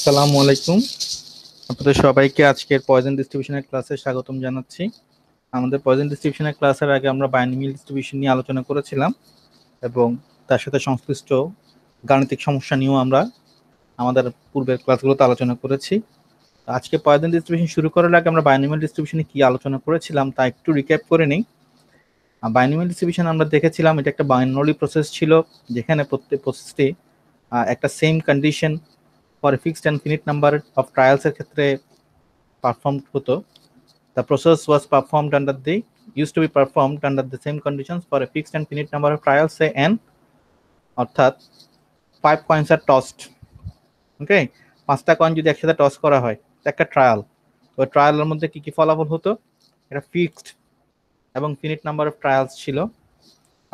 আসসালামু আলাইকুম। আপনাদের সবাইকে আজকের পয়জন ডিস্ট্রিবিউশনের ক্লাসে স্বাগতম জানাচ্ছি। আমাদের পয়জন ডিস্ট্রিবিউশনের ক্লাসের আগে আমরা বাইনোমিয়াল ডিস্ট্রিবিউশন নিয়ে আলোচনা করেছিলাম এবং তার সাথে সংশ্লিষ্ট গাণিতিক সমস্যা নিয়েও আমরা আমাদের পূর্বের ক্লাসগুলোতে আলোচনা করেছি। আজকে পয়জন ডিস্ট্রিবিউশন শুরু করার আগে আমরা বাইনোমিয়াল ডিস্ট্রিবিউশনে কি আলোচনা করেছিলাম তা একটু রিক্যাপ করে নিই। বাইনোমিয়াল ডিস্ট্রিবিউশন আমরা দেখেছিলাম এটা একটা বাইনারি প্রসেস ছিল, যেখানে প্রত্যেক প্রসেসটি একটা same condition for a fixed and finite number of trials এর ক্ষেত্রে performed হতো। The process was performed used to be performed under the same conditions for a fixed and finite number of trials, say n, অর্থাৎ 5 coins are tossed. ওকে, 5টা coin যদি একসাথে toss করা হয় একটা ট্রায়াল, তো ট্রায়ালের মধ্যে কি কি ফলাফল হতো? এটা ফিক্সড এবং ফিনিট নাম্বার অফ ট্রায়ালস ছিল।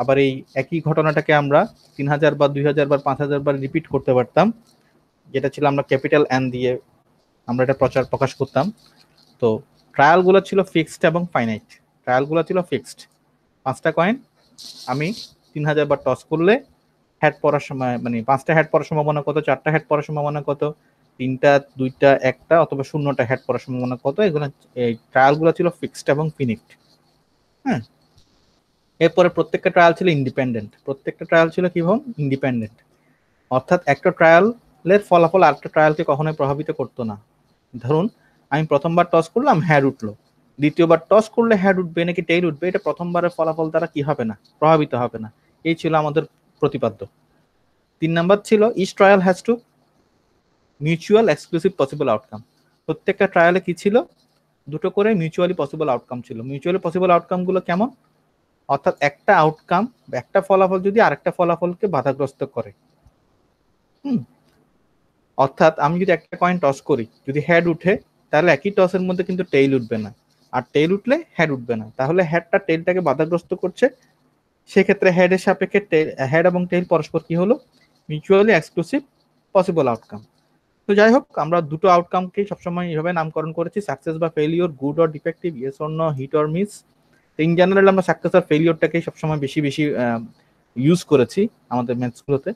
আবার এই একই ঘটনাটাকে আমরা 3000 বা 2000 বা 5000 বার রিপিট করতে পারতাম, যেটা ছিল আমরা ক্যাপিটাল এন দিয়ে আমরা এটা প্রকাশ করতাম। তো ট্রায়ালগুলো ছিল ফিক্সড এবং ফাইনাইট। ট্রায়ালগুলো ছিল ফিক্সড, 5টা কয়েন আমি 3000 বার টস করলে হেড পড়ার সময় মানে 5টা হেড পড়ার সম্ভাবনা কত, 4টা হেড পড়ার সম্ভাবনা কত, 3টা 2টা 1টা অথবা 0টা হেড পড়ার সম্ভাবনা কত, এগুলো এই ট্রায়ালগুলো ছিল ফিক্সড এবং ফিনিট। হ্যাঁ, এরপরে প্রত্যেকটা ট্রায়াল ছিল ইন্ডিপেন্ডেন্ট। প্রত্যেকটা ট্রায়াল ছিল কি ভাবে ইন্ডিপেন্ডেন্ট, অর্থাৎ একটা ট্রায়ালের ফলাফল আরেকটা ট্রায়ালকে কখনোই প্রভাবিত করতো না। ধরুন আমি প্রথমবার টস করলাম, হ্যাড উঠলো, দ্বিতীয়বার টস করলে হ্যাড উঠবে নাকি টেইল উঠবে এটা প্রথমবারের ফলাফল দ্বারা কি হবে না, প্রভাবিত হবে না। এই ছিল আমাদের প্রতিপাদ্য। 3 নাম্বার ছিল each trial has two mutual exclusive possible outcome. প্রত্যেকটা ট্রায়ালে কি ছিল, দুটো করে মিউচুয়ালি পসিবল আউটকাম ছিল। মিউচুয়ালি পসিবল আউটকাম গুলো কেমন, অর্থাৎ একটা আউটকাম বা একটা ফলাফল যদি আরেকটা ফলাফলকে বাধাগ্রস্ত করে। অর্থাৎ আমি যদি একটা কয়েন টস করি, যদি হেড উঠে তাহলে একই টসের মধ্যে কিন্তু টেইল উঠবে না, আর টেইল উঠলে হেড উঠবে না। তাহলে হেডটা টেইলটাকে বাধাগ্রস্ত করছে, সেক্ষেত্রে হেডের সাপেক্ষে হেড এবং টেইল পরস্পর কি হলো, মিউচুয়ালি এক্সক্লুসিভ পসিবল আউটকাম। তো যাই হোক, আমরা দুটো আউটকামকে সবসময় এইভাবে নামকরণ করেছি, সাকসেস বা failure, good or defective, yes or no, hit or miss. In general আমরা সাকসেস আর ফেলিওরটাকে সবসময় বেশি ইউজ করেছি আমাদের ম্যাথসগুলোতে।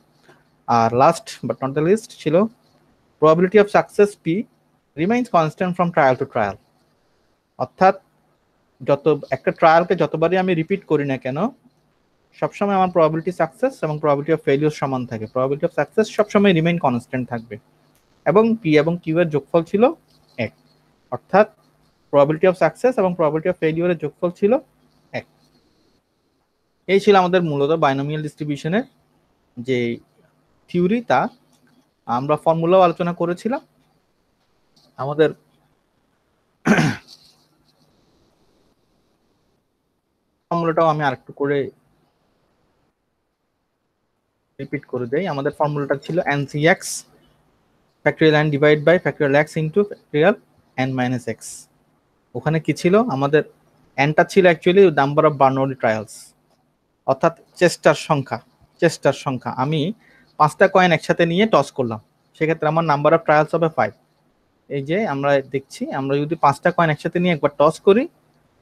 আর last but not the least ছিল probability of success P remains constant from trial to trial, অর্থাৎ যত একটা ট্রায়ালকে যতবারই আমি রিপিট করি না কেন সবসময় আমার probability সাকসেস এবং probability of failure সমান থাকে। probability of success সবসময় রিমেইন কনস্ট্যান্ট থাকবে এবং P এবং Q এর যোগফল ছিল 1, অর্থাৎ probability of success এবং probability of failure এর যোগফল ছিল 1। এই ছিল আমাদের মূলত বাইনোমিয়াল ডিস্ট্রিবিউশনের যে থিওরি, তা আমরা ফর্মুলাও আলোচনা করেছিলাম। আমাদের ফর্মুলাটাও আমি আরেকটু করে রিপিট করে দেই। আমাদের ফর্মুলাটা ছিল ncx factorial n divide by factorial x into factorial n minus x। ওখানে কি ছিল, আমাদের nটা ছিল actually number of Bernoulli trials, অর্থাৎ চেষ্টার সংখ্যা। আমি 5টা কয়েন একসাথে নিয়ে টস করলাম, সেক্ষেত্রে আমার নাম্বার অফ ট্রায়ালস হবে 5। এই যে আমরা দেখছি, আমরা যদি 5টা কয়েন একসাথে নিয়ে একবার টস করি,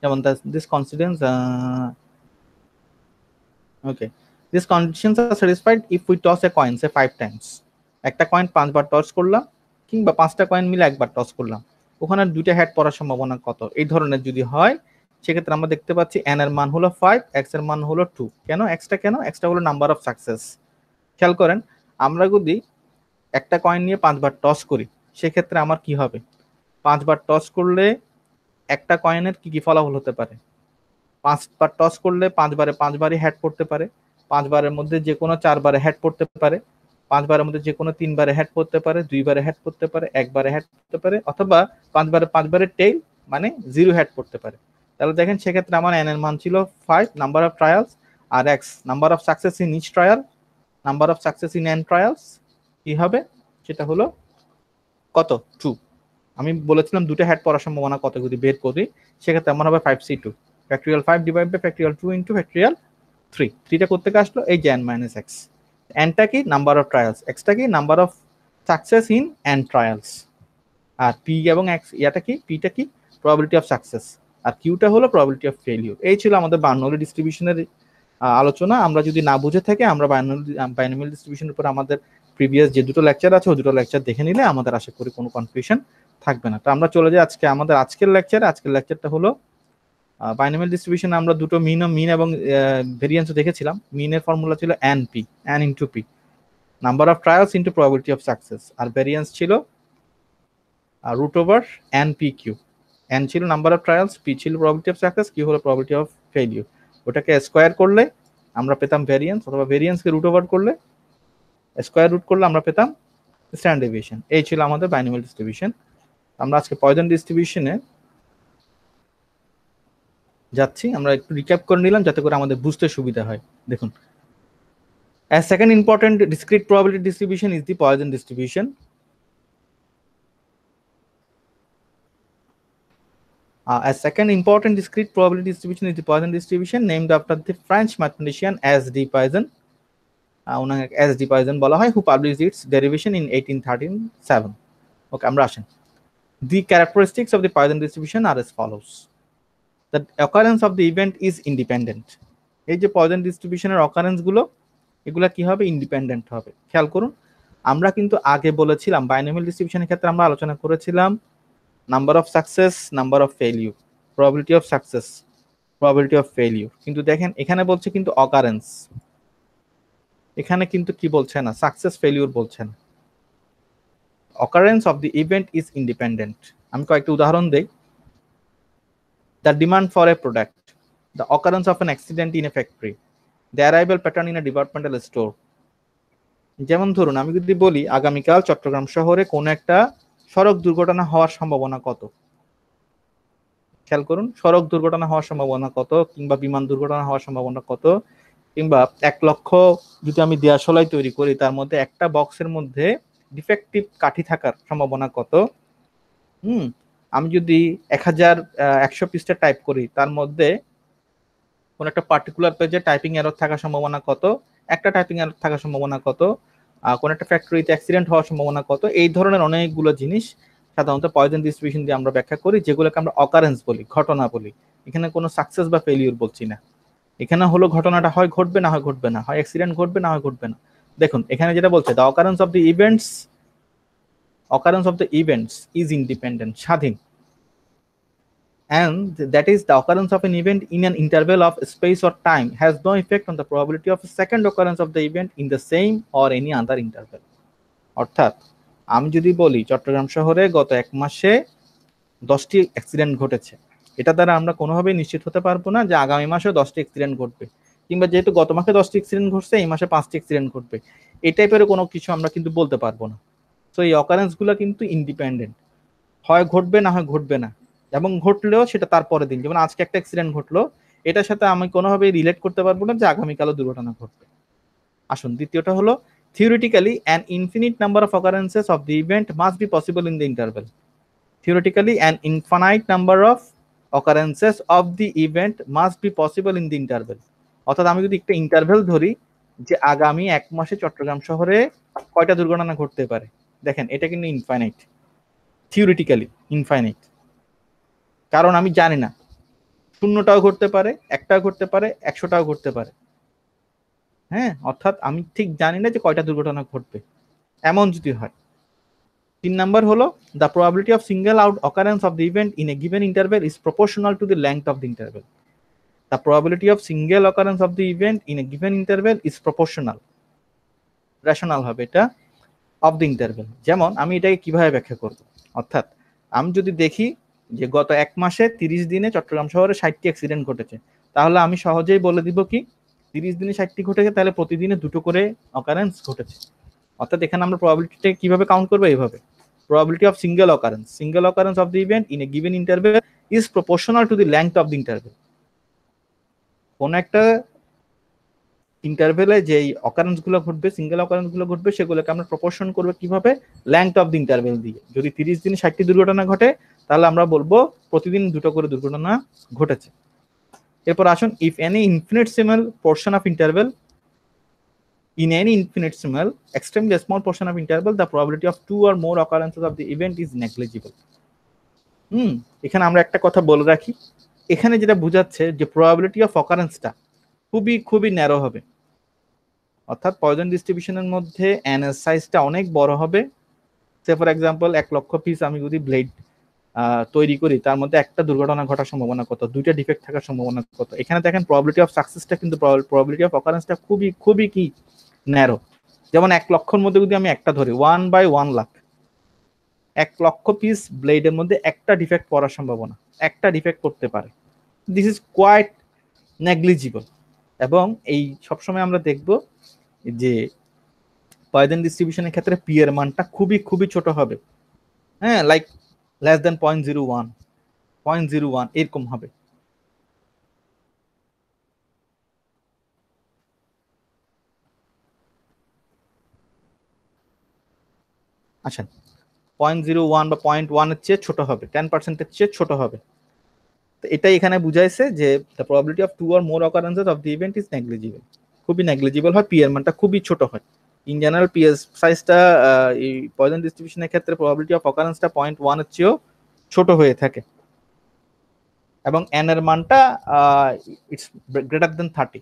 যেমন this coincidence okay, these conditions are satisfied if we toss a coin say 5 times। একটা কয়েন 5 বার টস করলাম কিংবা 5টা কয়েন মিলে একবার টস করলাম, ওখানে দুইটা হেড পড়ার সম্ভাবনা কত, এই ধরনের যদি হয়, সেক্ষেত্রে আমরা দেখতে পাচ্ছি n এর মান হলো 5, x এর মান হলো 2। কেন xটা, কেন xটা হলো নাম্বার অফ সাকসেস। খেয়াল করেন, আমরা যদি একটা কয়েন নিয়ে 5 বার টস করি, সেক্ষেত্রে আমার কি হবে, 5 বার টস করলে একটা কয়েনের কি কি ফলাফল হতে পারে, 5 বার টস করলে 5 বারে 5 বারই হেড পড়তে পারে, 5 বারের মধ্যে যে কোনো 4 বারে হেড পড়তে পারে, 5 বারের মধ্যে যে কোনো 3 বারে হেড পড়তে পারে, 2 বারে হেড পড়তে পারে, 1 বারে হেড পড়তে পারে, অথবা 5 বারে 5 বারে টেইল মানে 0 হেড পড়তে পারে। তাহলে দেখেন, সেক্ষেত্রে আমার n এর মান ছিল 5, নাম্বার অফ ট্রায়ালস, আর x number of success in each trial, number of success in n trials কি হবে, সেটা হলো কত, 2। আমি বলেছিলাম দুটো হেড পড়ার সম্ভাবনা কত যদি বের করি, সেক্ষেত্রে আমার হবে 5c2 factorial 5 divide by factorial 2 into factorial 3। 3টা করতে আসলো এই যে n মাইনাস x। nটা কি, নাম্বার অফ ট্রায়ালস, xটা কি, number of success in n trials, আর p এবং x এটা কি, pটা কি, প্রবাবিলিটি অফ সাকসেস, আর qটা হলো প্রবাবিলিটি অফ ফেলিওর। এই ছিল আমাদের বার্নৌলি ডিস্ট্রিবিউশনের আলোচনা। আমরা যদি না বুঝে থাকি, আমরা বাইনোমিয়াল ডিস্ট্রিবিউশনের উপর আমাদের প্রিভিয়াস যে দুটো লেকচার আছে ওই দুটো লেকচার দেখে নিলে আমাদের আশা করি কোনো কনফিউশন থাকবে না। তো আমরা চলে যাই আজকে আমাদের আজকের লেকচারে। আজকের লেকচারটা হলো বাইনোমিয়াল ডিস্ট্রিবিউশন। আমরা দুটো মিন এবং ভেরিয়েন্স দেখেছিলাম। মিনের ফর্মুলা ছিল n p, n into p, number of trials into probability of success. আর ভেরিয়েন্স ছিল root over n p q. N ছিল নাম্বার অফ ট্রায়ালস, পি ছিল প্রবাবিলিটি অফ সাকসেস, কিউ হলো প্রবাবিলিটি অফ ফেলিউর। ওটাকে square করলে আমরা পেতাম ভেরিয়েন্স, অথবা ভেরিয়েন্সকে রুট ওভার করলে স্কোয়ার রুট করলে আমরা পেতাম স্ট্যান্ডার্ড ডেভিয়েশন। এই ছিল আমাদের বাইনোমিয়াল ডিস্ট্রিবিউশন। আমরা আজকে পয়জন ডিস্ট্রিবিউশনে যাচ্ছি। আমরা একটু রিক্যাপ করে নিলাম যাতে করে আমাদের বুঝতে সুবিধা হয়। দেখুন, a second important discrete probability distribution is the Poisson distribution. A second important discrete probability distribution is the Poisson distribution, named after the French mathematician S.D. Poisson. ওনাকে S.D. Poisson বলা হয়, who published its derivation in 1837. Okay, আমরা আসেন। The characteristics of the Poisson distribution are as follows. The occurrence of the event is independent. এই যে Poisson distribution এর occurrence গুলো, এগুলা কি হবে? ইন্ডিপেন্ডেন্ট হবে। খেয়াল করুন, আমরা কিন্তু আগে বলেছিলাম বাইনোমিয়াল ডিস্ট্রিবিউশনের ক্ষেত্রে আমরা আলোচনা করেছিলাম number of success, number of failure, probability of success, probability of failure. কিন্তু দেখেন এখানে বলছে কিন্তু অকারেন্স, এখানে কিন্তু কি বলছে না? সাকসেস ফেলিউর বলছে না। Occurrence of the event is independent. আমি কয়েকটা উদাহরণ দেই। The demand for a product, the occurrence of an accident in a factory, the arrival pattern in a departmental store. যেমন ধরুন, আমি যদি বলি আগামীকাল চট্টগ্রাম শহরে কোনো একটা সড়ক দুর্ঘটনা হওয়ার সম্ভাবনা কত। খেয়াল করুন, সড়ক দুর্ঘটনা হওয়ার সম্ভাবনা কত, কিংবা বিমান দুর্ঘটনা হওয়ার সম্ভাবনা কত, কিংবা 1 লক্ষ যদি আমি দেয়াশলাই তৈরি করি তার মধ্যে একটা বক্সের মধ্যে ডিফেক্টিভ কাঠি থাকার সম্ভাবনা কত। আমি যদি 1,100 পৃষ্ঠা টাইপ করি তার মধ্যে কোন একটা পার্টিকুলার পেজে টাইপিং এরর থাকার সম্ভাবনা কত, একটা টাইপিং এরর থাকার সম্ভাবনা কত, কোন একটা ফ্যাক্টরিতে অ্যাক্সিডেন্ট হওয়ার সম্ভাবনা কত। এই ধরনের অনেকগুলো জিনিস সাধারণত পয়জন ডিস্ট্রিবিউশন দিয়ে আমরা ব্যাখ্যা করি, যেগুলোকে আমরা অকারেন্স বলি, ঘটনা বলি। এখানে কোনো সাকসেস বা ফেলিউর বলছি না। এখানে হলো ঘটনাটা হয় ঘটবে না হয় ঘটবে না, হয় অ্যাক্সিডেন্ট ঘটবে না হয় ঘটবে না। দেখুন এখানে যেটা বলছে, the occurrence of the events is independent, স্বাধীন। And that is, the occurrence of an event in an interval of space or time has no effect on the probability of a second occurrence of the event in the same or any other interval. অর্থাৎ আমি যদি বলি চট্টগ্রাম শহরে গত 1 মাসে 10টি accident ঘটেছে, এটা দ্বারা আমরা কোনোভাবেই নিশ্চিত হতে পারবো না যে আগামী মাসে 10টি অ্যাক্সিডেন্ট ঘটবে, কিংবা যেহেতু গত মাসে 10টি অ্যাক্সিডেন্ট ঘটছে এই মাসে 5টি অ্যাক্সিডেন্ট ঘটবে, এই টাইপের কোনো কিছু আমরা কিন্তু বলতে পারবো না। তো এই অকারেন্স গুলো কিন্তু ইন্ডিপেন্ডেন্ট, হয় ঘটবে না হয় ঘটবে না, এবং ঘটলেও সেটা তারপরের দিন। যেমন আজকে একটা অ্যাক্সিডেন্ট ঘটলো, এটার সাথে আমি কোনোভাবেই রিলেট করতে পারবো না যে আগামীকালও দুর্ঘটনা ঘটবে। আসুন, দ্বিতীয়টা হলো theoretically an infinite number of occurrences of the event must be possible in the interval. Theoretically an infinite number of occurrences of the event must be possible in the interval. অর্থাৎ আমি যদি একটা ইন্টারভেল ধরি যে আগামী 1 মাসে চট্টগ্রাম শহরে কয়টা দুর্ঘটনা ঘটতে পারে, দেখেন এটা কিন্তু ইনফাইনাইট, থিওরিটিক্যালি ইনফাইনাইট। কারণ আমি জানি না, 0টাও ঘটতে পারে, 1টাও ঘটতে পারে, 100টাও ঘটতে পারে। হ্যাঁ, অর্থাৎ আমি ঠিক জানি না যে কয়টা দুর্ঘটনা ঘটবে, এমন যদি হয়। 3 নাম্বার হলো, the probability of single out occurrence of the event in a given interval is proportional to the length of the interval. The probability of single occurrence of the event in a given interval is proportional, rational হবে এটা, of the interval. যেমন আমি এটাকে কিভাবে ব্যাখ্যা করব, অর্থাৎ আমি যদি দেখি যে গত 1 মাসে 30 দিনে চট্টগ্রাম শহরে 60টি অ্যাক্সিডেন্ট ঘটেছে, তাহলে আমি সহজেই বলে দিব কি 30 দিনে 60টি ঘটেছে, তাহলে প্রতিদিনে 2টো করে অকারেন্স ঘটেছে। অর্থাৎ এখানে আমরা প্রবাবিলিটিটা কিভাবে কাউন্ট করব, এইভাবে, probability of single occurrence of the event in a given interval is proportional to the length of the interval. কোন একটা ইন্টারভেলে যেই অকারেন্স গুলো ঘটবে, সিঙ্গেল অকারেন্স গুলো ঘটবে, সেগুলোকে আমরা প্রপোর্শন করব কিভাবে, লেংথ অফ দি ইন্টারভেল দিয়ে। যদি 30 দিনে 60টি দুর্ঘটনা ঘটে, তাহলে আমরা বলবো প্রতিদিন 2টো করে দুর্ঘটনা ঘটেছে। এরপর আসুন, if any infinitesimal portion of interval, in any infinitesimal extremely small portion of interval, the probability of 2 or more occurrences of the event is negligible. এখানে আমরা একটা কথা বলে রাখি, এখানে যেটা বোঝাচ্ছে যে প্রবাবিলিটি অফ অকারেন্সটা খুবই খুবই ন্যারো হবে। অর্থাৎ পয়জন ডিস্ট্রিবিউশনের মধ্যে এন এর সাইজটা অনেক বড় হবে। সে ফর এক্সাম্পল 1 লক্ষ পিস আমি যদি ব্লেড তৈরি করি, তার মধ্যে একটা দুর্ঘটনা ঘটার সম্ভাবনা কত, দুইটা ডিফেক্ট থাকার সম্ভাবনা কত। এখানে দেখেন প্রবাবিলিটি অফ সাকসেসটা কিন্তু প্রবাবিলিটি অফ অকারেন্সটা খুবই খুবই কি ন্যারো। যেমন 1 লক্ষর মধ্যে যদি আমি একটা ধরি 1/1 লাখ, 1 লক্ষ পিস ব্লেডের মধ্যে একটা ডিফেক্ট পড়ার সম্ভাবনা, একটা ডিফেক্ট করতে পারে। This is quite negligible. এবং এই সবসময় আমরা দেখব যে পয়জন ডিস্ট্রিবিউশনের ক্ষেত্রে পি এর মানটা খুবই খুবই ছোট হবে। হ্যাঁ, লাইক লেস দেন 0.01 এরকম হবে। আসেন, 0.01 বা 0.1 এর চেয়ে ছোট হবে, 10%-এর চেয়ে ছোট হবে। তো এটাই এখানে বুঝাইছে যে the probability of 2 or more occurrences of the event is negligible, খুবই নেগলিজিবল হয়, পি এর মানটা খুবই ছোট হয়। ইন জেনারেল পি এর সাইজটা এই পয়জন ডিস্ট্রিবিউশনের ক্ষেত্রে প্রবাবিলিটি অফ অকারেন্সটা 0.1 এর চেয়েও ছোট হয়ে থাকে, এবং এন এর মানটা ইটস গ্রেটার দেন 30।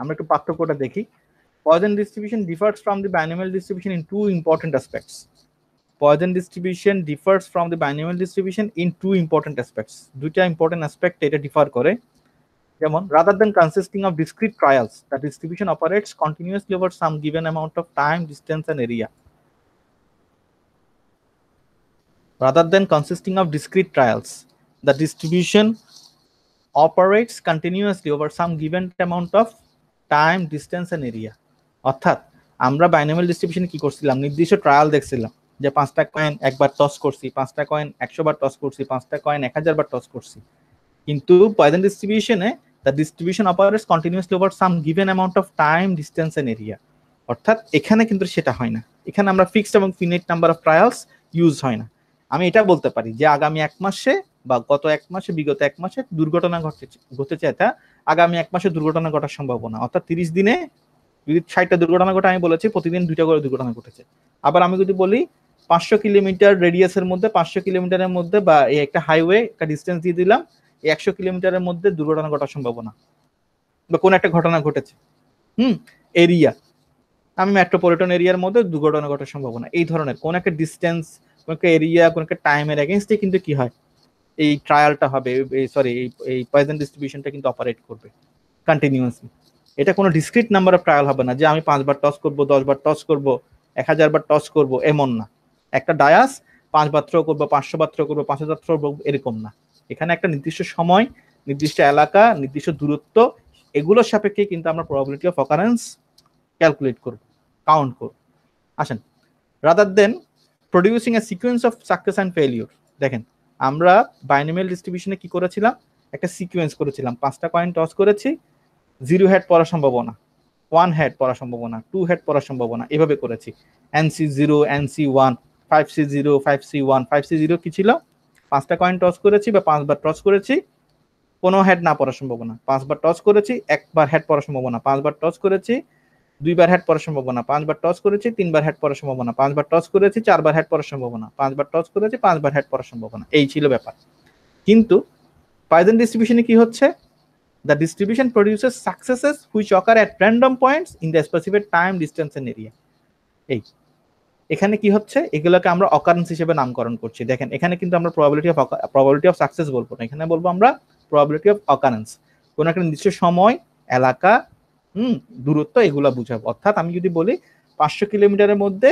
আমরা একটু পার্থক্যটা দেখি। Poisson distribution differs from the binomial distribution in two important aspects. Poisson distribution differs from the binomial distribution in two important aspects. দুইটা important aspect এটা differ করে। যেমন rather than consisting of discrete trials, the distribution operates continuously over some given amount of time, distance and area. Rather than consisting of discrete trials, the distribution operates continuously over some given amount of time, distance and area. অর্থাৎ আমরা binomial ডিস্ট্রিবিউশনে কি করছিলাম, নির্দিষ্ট trial দেখছিলাম যে 5টা coin একবার toss করছি, 5টা কয়েন 100 বার টস করছি, 5টা কয়েন 1000 বার টস করছি। কিন্তু পয়জন ডিস্ট্রিবিউশনে the distribution operates continuously over some given amount of time, distance and area. অর্থাৎ এখানে কিন্তু সেটা হয় না, এখানে আমরা ফিক্সড এবং ফিনিট নাম্বার অফ ট্রায়ালস ইউজ হয় না। আমি এটা বলতে পারি যে আগামী 1 মাসে বা গত 1 মাসে, বিগত 1 মাসে দুর্ঘটনা ঘটেছে, এটা আগামী 1 মাসে দুর্ঘটনা ঘটার সম্ভাবনা। অর্থাৎ 30 দিনে যদি 60টা দুর্ঘটনা ঘটে, আমি বলেছি প্রতিদিন 2টা করে দুর্ঘটনা ঘটেছে। আবার আমি যদি বলি 500 কিলোমিটার রেডিয়াসের মধ্যে, 500 কিলোমিটারের মধ্যে বা এই একটা হাইওয়ে একটা ডিস্টেন্স দিয়ে দিলাম, এই 100 কিলোমিটারের মধ্যে দুর্ঘটনা ঘটার সম্ভাবনা বা কোন একটা ঘটনা ঘটেছে। এরিয়া, আমি মেট্রোপলিটন এরিয়ার মধ্যে দুর্ঘটনা ঘটার সম্ভাবনা। এই ধরনের কোন একটা ডিস্টেন্স, কোন একটা এরিয়া, কোন একটা টাইমের এগেইনস্টে কিন্তু কি হয়, এই ট্রায়ালটা হবে, সরি এই পয়জন ডিস্ট্রিবিউশনটা কিন্তু অপারেট করবে কন্টিনিউয়াসলি। এটা কোনো ডিসক্রিট নাম্বার অফ ট্রায়াল হবে না যে আমি 5 বার টস করব, 10 বার টস করব, 1000 বার টস করব, এমন না। একটা ডায়াস 5 বার থ্রো করবো, 500 বার থ্রো করবো, 5000 থ্রো করবো, এরকম না। এখানে একটা নির্দিষ্ট সময়, নির্দিষ্ট এলাকা, নির্দিষ্ট দূরত্ব, এগুলোর সাপেক্ষে কিন্তু আমরা প্রবাবিলিটি অফ অকারেন্স ক্যালকুলেট করব, কাউন্ট করব। আসেন, rather than producing A sequence of success and failure, দেখেন আমরা বাইনোমিয়াল ডিস্ট্রিবিউশনে কি করেছিলাম, একটা সিকোয়েন্স করেছিলাম। 5টা কয়েন টস করেছি, 0 হেড পড়ার সম্ভাবনা, 1 হেড পড়ার সম্ভাবনা, 2 হেড পড়ার সম্ভাবনা, এভাবে করেছি। NC0, NC1, 5C0, 5C1, 5C0 কি ছিল, 5টা কয়েন টস করেছি বা 5 বার টস করেছি, কোনো হেড না পড়ার সম্ভাবনা। 5 বার টস করেছি, 1 বার হেড পড়ার সম্ভাবনা। 5 বার টস করেছি, 2 বার হেড পড়ার সম্ভাবনা। 5 বার টস করেছি, 3 বার হেড পড়ার সম্ভাবনা। 5 বার টস করেছি, 4 বার হেড পড়ার সম্ভাবনা। 5 বার টস করেছি, 5 বার হেড পড়ার সম্ভাবনা। এই ছিল ব্যাপার। কিন্তু পয়জন ডিস্ট্রিবিউশনে কি হচ্ছে, the distribution produces successes which occur at random points in the specified time, distance and area. এই এখানে কি হচ্ছে, এগুলোকে আমরা অকারেন্স হিসেবে নামকরণ করছি। দেখেন এখানে কিন্তু আমরা প্রবাবিলিটি অফ সাকসেস বলবো না, এখানে বলবো আমরা প্রবাবিলিটি অফ অকারেন্স। কোন একটা নির্দিষ্ট সময়, এলাকা, দূরত্ব, এগুলো বুঝাবো। অর্থাৎ আমি যদি বলি 500 কিলোমিটারের মধ্যে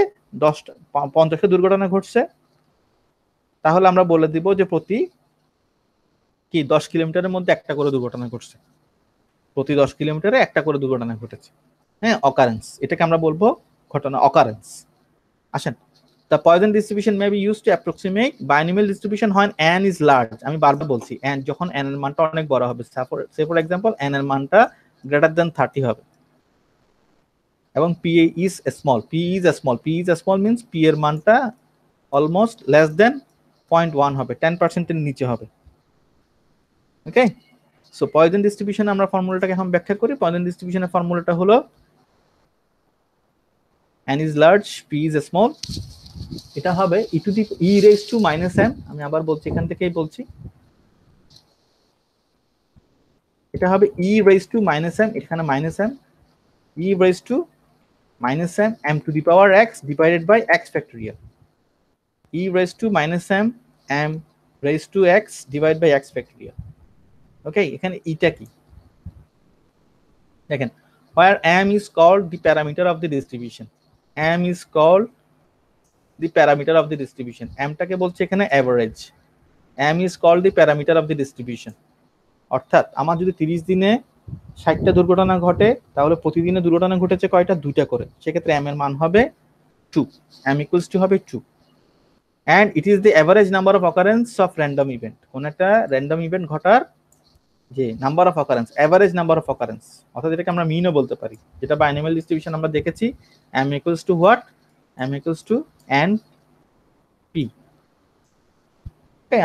50টা দুর্ঘটনা ঘটছে, তাহলে আমরা বলে দিব যে প্রতি 10 কিলোমিটারের মধ্যে একটা করে দুর্ঘটনা ঘটছে, প্রতি 10 কিলোমিটারে একটা করে দুর্ঘটনা ঘটেছে। হ্যাঁ, অকারেন্স, এটাকে আমরা বলবো ঘটনা, অকারেন্স। আসেন, the Poisson distribution may be used to approximate binomial distribution when n is large. আমি বারবার বলছি n যখন n এর মানটা অনেক বড় হবে, সে ফর এক্সাম্পল n এর মানটা গ্রেটার দেন 30 হবে এবং p is small, p is small means p এর মানটা অলমোস্ট লেস দেন 0.1 হবে, 10% এর নিচে হবে। ওকে, সো পয়জন ডিস্ট্রিবিউশন আমরা ফর্মুলাটাকে এখন ব্যাখ্যা করি। পয়জন ডিস্ট্রিবিউশনের ফর্মুলাটা হলো n is large, p is small, এটা হবে e raised to minus n। আমি আবার বলছি, এখান থেকেই বলছি, এটা হবে e raise to minus m, এখানে minus m, e raise to minus m m to the power x divided by x factorial, e raised to minus m m raised to x divided by x factorial. ওকে, এখানে ইটা কি দেখেন, where m is called the parameter of the distribution, m is called the parameter of the distribution, m টাকে বলছে এখানে average, m is called the parameter of the distribution। অর্থাৎ আমার যদি 30 দিনে 60টা দুর্ঘটনা ঘটে, তাহলে প্রতিদিনে দুর্ঘটনা ঘটেছে কয়টা? 2টা করে, সেক্ষেত্রে m এর মান হবে 2, m equals to হবে 2, and it is the average number of occurrence of random event, কোন একটা র্যান্ডম ইভেন্ট ঘটার যে number of occurrence, average number of occurrence, অর্থাৎ এটাকে আমরা মিনও বলতে পারি, যেটা বাইনোমিয়াল ডিস্ট্রিবিউশন আমরা দেখেছি, m equals to what, m equals to n p।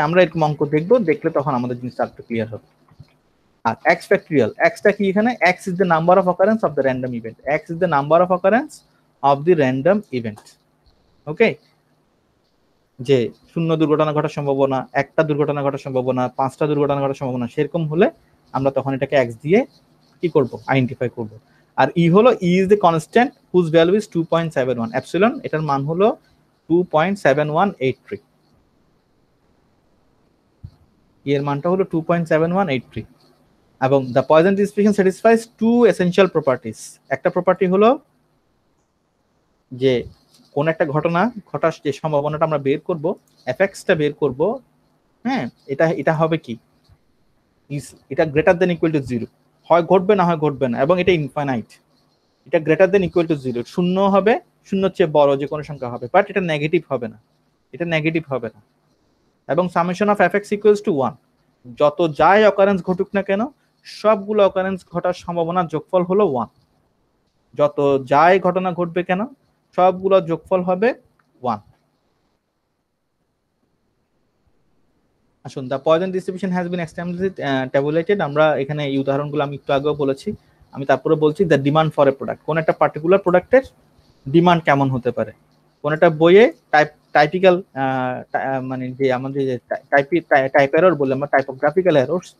আমরা এরকম অঙ্ক দেখবো, দেখলে তখন আমাদের জিনিসটা একটু ক্লিয়ার হবে। আর x factorial, x টা কি এখানে? x is the number of occurrence of the random event, x is the number of occurrence of the random event। ওকে, যে 0 দুর্ঘটনা ঘটার সম্ভাবনা, 1টা দুর্ঘটনা ঘটার সম্ভাবনা, 5টা দুর্ঘটনা ঘটার সম্ভাবনা, সেরকম হলে আমরা তখন এটাকে x দিয়ে কি করব? আইডেন্টিফাই করব। আর ই হলো, e is the constant whose value is 2.71, epsilon এটার মান হলো 2.7183, এর মানটা হলো 2.7183। এবং the Poisson distribution satisfies two essential properties, একটা প্রপার্টি হলো যে কোন একটা ঘটনা ঘটার যে সম্ভাবনাটা আমরা বের করব, এফএক্সটা বের করব, হ্যাঁ, এটা এটা হবে কি, এটা গ্রেটার দেন ইকুয়াল টু 0, হয় ঘটবে না হয় ঘটবে না, এবং এটা ইনফাইনাইট, এটা গ্রেটার দেন ইকুয়াল টু 0, শূন্য হবে, শূন্যর চেয়ে বড় যে কোনো সংখ্যা হবে, বাট এটা নেগেটিভ হবে না, এটা নেগেটিভ হবে না। এবং summation of F x equals to 1, যত যাই অকারেন্স ঘটুক না কেন, সবগুলো অকারেন্স ঘটার সম্ভাবনার যোগফল হলো 1, যত যাই ঘটনা ঘটবে কেন সবগুলো যোগফল হবে 1। আসুন, the Poisson distribution has been extensively tabulated, আমরা এখানে এই উদাহরণগুলো আমি একটু আগেও বলেছি, আমি তারপরে বলছি the demand for a product, কোন একটা পার্টিকুলার প্রোডাক্টের ডিমান্ড কেমন হতে পারে। কোন একটা বইয়ে টাইপিক্যাল মানে যে আমাদের যে টাইপ এরর বলে আমরা, টাইপোগ্রাফিক্যাল এরর্স,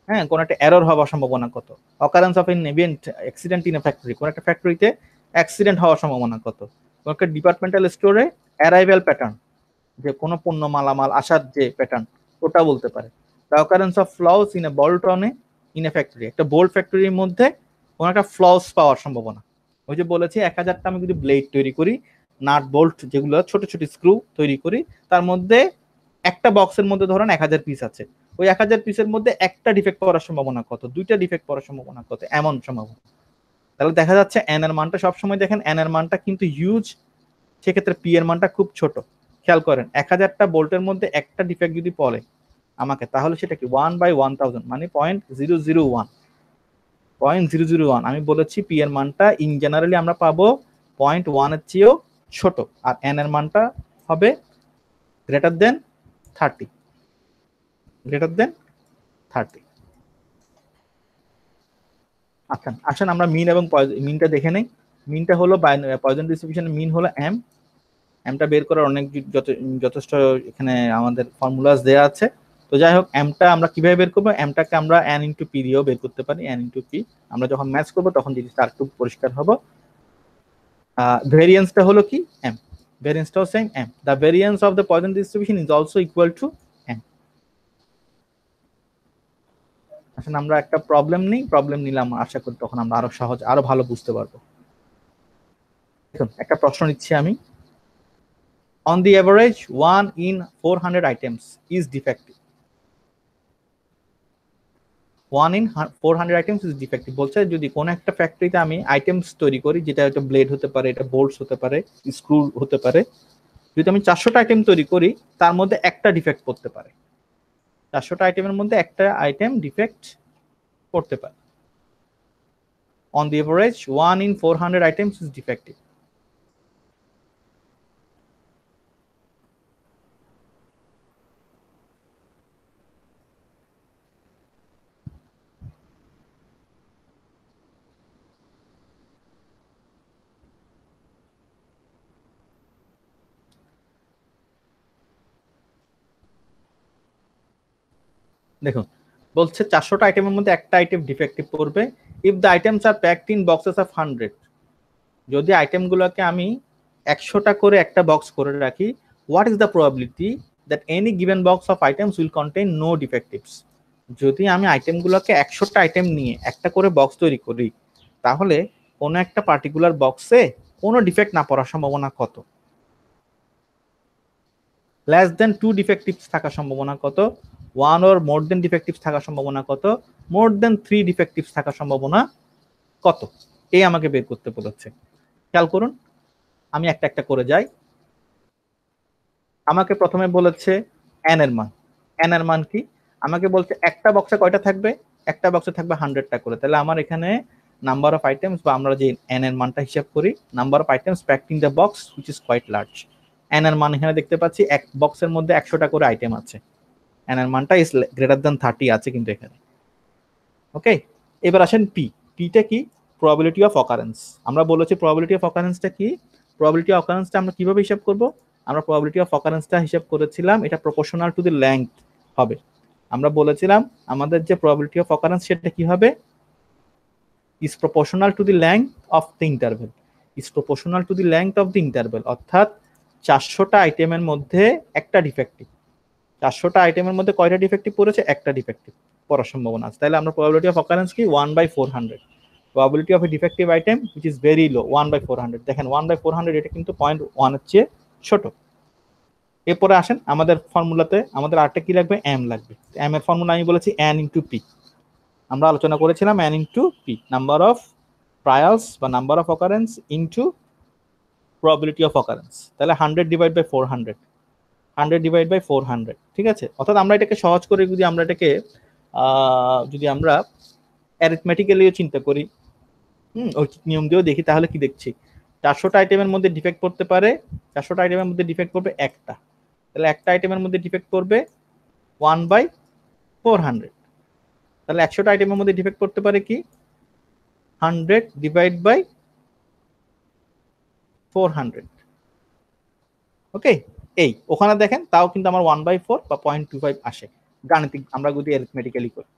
হ্যাঁ, কোন একটা এরর হওয়ার সম্ভাবনা কত, occurrence of N event accident in a factory, কোন একটা ফ্যাক্টরিতে অ্যাক্সিডেন্ট হওয়ার সম্ভাবনা কত, কোন একটা ডিপার্টমেন্টাল স্টোরে অ্যারাইভাল প্যাটার্ন, যে কোনো পণ্য মালামাল আসার যে প্যাটার্ন, ওটা বলতে পারে। The occurrence of flaws in a বল্টনে ইন এ ফ্যাক্টরি, একটা বোল্ট ফ্যাক্টরির মধ্যে কোনো একটা ফ্লস পাওয়ার সম্ভাবনা। ওই যে বলেছি 1000টা আমি যদি ব্লেড তৈরি করি, নাট বোল্ট যেগুলো ছোট ছোট স্ক্রু তৈরি করি, তার মধ্যে একটা বক্সের মধ্যে ধরেন 1000 পিস আছে, ওই 1000 পিসের মধ্যে একটা ডিফেক্ট পড়ার সম্ভাবনা কত, 2টা ডিফেক্ট পড়ার সম্ভাবনা কত, এমন সম্ভাবনা। তাহলে দেখা যাচ্ছে এন এর মানটা সবসময় দেখেন, এন এর মানটা কিন্তু হিউজ, সেক্ষেত্রে পি এর মানটা খুব ছোট। খেয়াল করেন, 1000টা বোল্টের মধ্যে একটা ডিফেক্ট যদি পড়ে আমাকে, তাহলে সেটা কি 1/1000, মানে 0.001, 0.001। আমি বলেছি পি এর মানটা ইন জেনারেলি আমরা পাবো 0.1 এর চেয়েও ছোট, আর এন এর মানটা হবে গ্রেটার দেন 30, গ্রেটার দেন 30। আচ্ছা, আসেন আমরা মিন এবং মিনটা দেখে নেই। মিনটা হলো পয়জন ডিস্ট্রিবিউশনের মিন হলো এম, এমটা বের করার অনেক যথেষ্ট এখানে আমাদের ফর্মুলাস দেওয়া আছে। তো যাই হোক, এমটা আমরা কিভাবে বের করবো, এমটাকে আমরা এন ইন্টু পি দিয়েও বের করতে পারি, এন ইন্টু পি। আমরা যখন ম্যাচ করবো তখন জিনিসটা আরেকটু পরিষ্কার হবো। ভেরিয়েন্সটা হলো কি এম, ভেরিয়েন্সটাও same m, the variance of the Poisson distribution is also equal to m. আসলে আমরা একটা প্রবলেম নিই, প্রবলেম নিলাম, আশা করি তখন আমরা আরো সহজ আরো ভালো বুঝতে পারবো। দেখুন, একটা প্রশ্ন নিচ্ছি আমি। On the average, 1 in 400 items is defective. 1 in 400 items is defective বলছে, যদি কোন একটা ফ্যাক্টরিতে আমি আইটেমস তৈরি করি, যেটা একটা ব্লেড হতে পারে, এটা বোল্টস হতে পারে, স্ক্রু হতে পারে, যদি আমি 400টা আইটেম তৈরি করি, তার মধ্যে একটা ডিফেক্ট করতে পারে, 400টা আইটেমের মধ্যে একটা আইটেম ডিফেক্ট করতে পারে। On the average, 1 in 400 items is defective. দেখুন, বলছে 400টা আইটেমের মধ্যে একটা আইটেম ডিফেক্টিভ পড়বে if the items are packed in boxes of 100। যদি আইটেমগুলোকে আমি 100টা করে একটা বক্স করে রাখি, what is the probability that any given box of items will contain no defectives. যদি আমি আইটেমগুলোকে 100টা আইটেম নিয়ে একটা করে বক্স তৈরি করি, তাহলে কোনো একটা পার্টিকুলার বক্সে কোনো ডিফেক্ট না পড়ার সম্ভাবনা কত? লেস দেন 2 ডিফেক্টিভস থাকার সম্ভাবনা কত? 1 or মোর দেন ডিফেক্টিভস থাকার সম্ভাবনা কত? মোর দেন 3 ডিফেক্টিভস থাকার সম্ভাবনা কত? এই আমাকে বের করতে বলেছে। খেয়াল করুন, আমি একটা একটা করে যাই। আমাকে প্রথমে বলেছে n এর মান। n এর মান কি? আমাকে বলছে একটা বক্সে কয়টা থাকবে? একটা বক্সে থাকবে 100টা করে। তাহলে আমার এখানে নাম্বার অফ আইটেমস, বা আমরা যে n এর মানটা হিসাব করি, number of items packed in the box which is quite large. n এর মান এখানে দেখতে পাচ্ছি এক বক্সের মধ্যে 100টা করে আইটেম আছে। n এর মানটা ইজ গ্রেটার দ্যান 30 আছে কিন্তু এখানে। ওকে, এবার আসেন পি। পিটা কি? Probability of occurrence. আমরা বলেছি প্রবাবিলিটি অফ অকারেন্সটা কি? প্রবাবিলিটি অফ অকারেন্সটা আমরা কিভাবে হিসাব করব? আমরা প্রবাবিলিটি অফ অকারেন্সটা হিসাব করেছিলাম, এটা প্রপোর্শনাল টু দি লেংথ হবে। আমরা বলেছিলাম আমাদের যে প্রবাবিলিটি অফ অকারেন্স সেটা কি হবে? Is proportional to the length of the interval. Is proportional to the length of the interval, অর্থাৎ 400টা আইটেমের মধ্যে একটা ডিফেক্টিভ। 400টা আইটেমের মধ্যে কয়টা ডিফেক্টিভ পড়েছে? একটা ডিফেক্টিভ পড়ার সম্ভাবনা আছে। তাহলে আমরা প্রবাবিলিটি অফ অকারেন্স কি? 1/400। Probability of A defective item which is very low, 1/400। দেখেন 1/400 এটা কিন্তু 0.1 এর চেয়ে ছোট। এরপরে আসেন আমাদের ফর্মুলাতে, আমাদের আরটা কি লাগবে? m লাগবে। m এর ফর্মুলা আমি বলেছি n * p। আমরা আলোচনা করেছিলাম n * p, number of trials বা number of occurrence into probability of occurrence. তাহলে 100 ডিভাইড বাই 400, 100 ডিভাইড বাই 400, ঠিক আছে? অর্থাৎ আমরা এটাকে সহজ করে যদি আমরা এটাকে যদি আমরা অ্যারিথমেটিক্যালিও চিন্তা করি, ওই নিয়ম দিয়েও দেখি, তাহলে কি দেখছি? 400টা আইটেমের মধ্যে ডিফেক্ট পড়তে পারে, 400টা আইটেমের মধ্যে ডিফেক্ট পড়বে একটা। তাহলে একটা আইটেমের মধ্যে ডিফেক্ট পড়বে 1/400। তাহলে 100টা আইটেমের মধ্যে ডিফেক্ট পড়তে পারে কি? 100 ডিভাইড বাই 400। ওকে, এই ওখানে দেখেন তাও কিন্তু আমার 1/4 বা 0.25 আসে গাণিতিক, আমরা যদি অ্যারিথমেটিক্যালি করি।